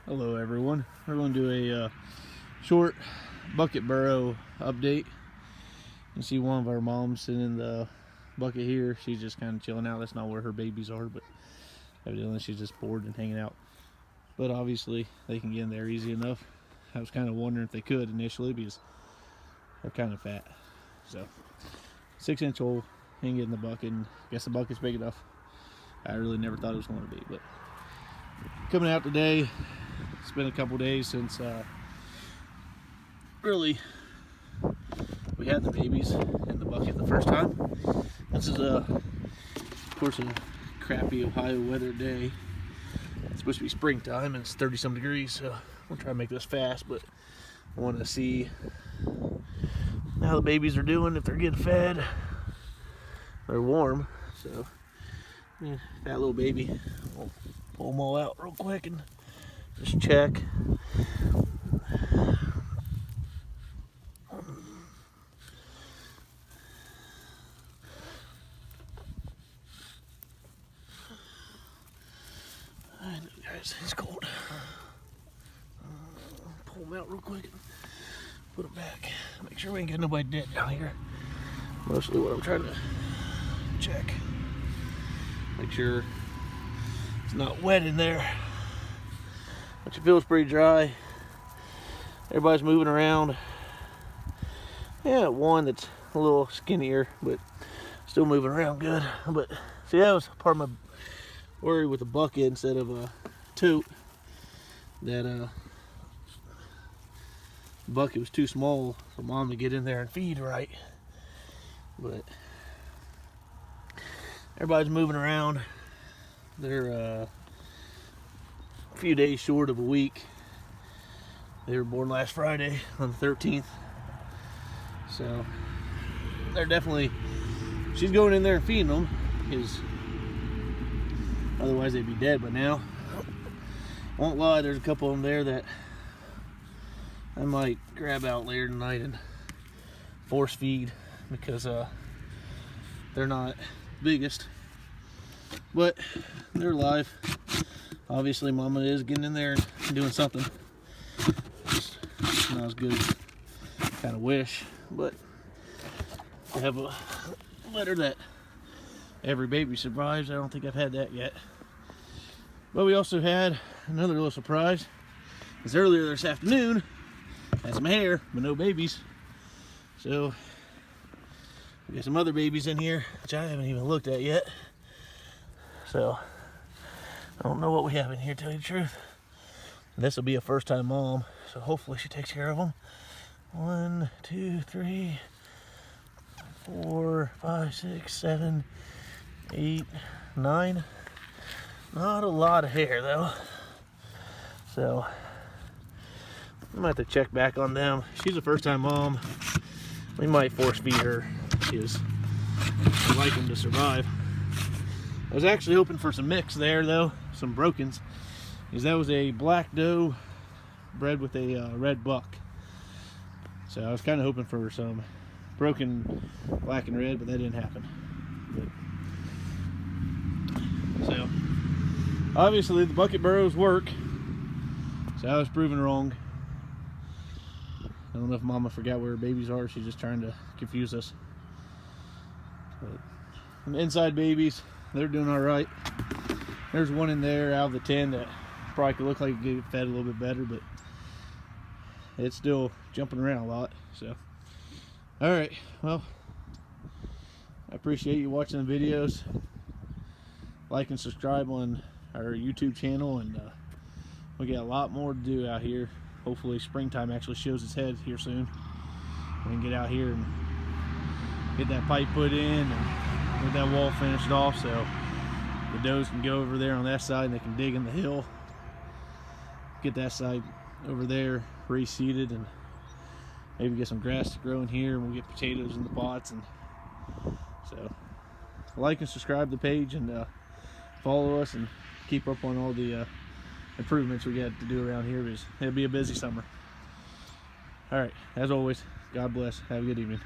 Hello everyone. We're going to do a short bucket burrow update. You see one of our moms sitting in the bucket here. She's just kind of chilling out. That's not where her babies are, but evidently she's just bored and hanging out. But obviously they can get in there easy enough. I was kind of wondering if they could initially because they're kind of fat. So 6-inch hole, hang it in the bucket, and I guess the bucket's big enough. I really never thought it was going to be, but coming out today. It's been a couple days since really we had the babies in the bucket the first time. This is of course a crappy Ohio weather day. It's supposed to be springtime and it's 30-some degrees, so we'll try to make this fast, but I want to see how the babies are doing, if they're getting fed. They're warm, so yeah, that little baby, we'll pull them all out real quick and just check. I know, guys, it's cold. Pull them out real quick and put them back. Make sure we ain't got nobody dead down here. Mostly what I'm trying to check. Make sure it's not wet in there. But it feels pretty dry. Everybody's moving around. Yeah, one that's a little skinnier, but still moving around good. But see, that was part of my worry with the bucket instead of a tote. That the bucket was too small for mom to get in there and feed right. But everybody's moving around. They're a few days short of a week. They were born last Friday on the 13th, so they're definitely, she's going in there and feeding them because otherwise they'd be dead by now. Won't lie, there's a couple of them there that I might grab out later tonight and force feed because they're not biggest, but they're alive. Obviously, Mama is getting in there and doing something. Just not as good as I kind of wish, but I have a letter that every baby survives. I don't think I've had that yet. But we also had another little surprise. Because earlier this afternoon, I had some hair, but no babies. So, we got some other babies in here, which I haven't even looked at yet. So, I don't know what we have in here, to tell you the truth. This will be a first-time mom, so hopefully she takes care of them. 1, 2, 3, 4, 5, 6, 7, 8, 9. Not a lot of hair, though. So, I might have to check back on them. She's a first-time mom. We might force feed her because I like them to survive. I was actually hoping for some mix there, though. Some brokens, because that was a black doe bred with a red buck. So I was kind of hoping for some broken black and red, but that didn't happen. So obviously the bucket burrows work, so I was proven wrong. I don't know if Mama forgot where her babies are. She's just trying to confuse us. But the inside babies, they're doing all right. There's one in there out of the 10 that probably could look like it get fed a little bit better, but it's still jumping around a lot. So, all right, well, I appreciate you watching the videos. Like and subscribe on our YouTube channel, and we got a lot more to do out here. Hopefully springtime actually shows its head here soon. We can get out here and get that pipe put in and get that wall finished off, so the does can go over there on that side and they can dig in the hill. Get that side over there reseeded and maybe get some grass to grow in here, and we'll get potatoes in the pots. And so like and subscribe to the page and follow us and keep up on all the improvements we got to do around here, because it'll be a busy summer. All right, as always, God bless. Have a good evening.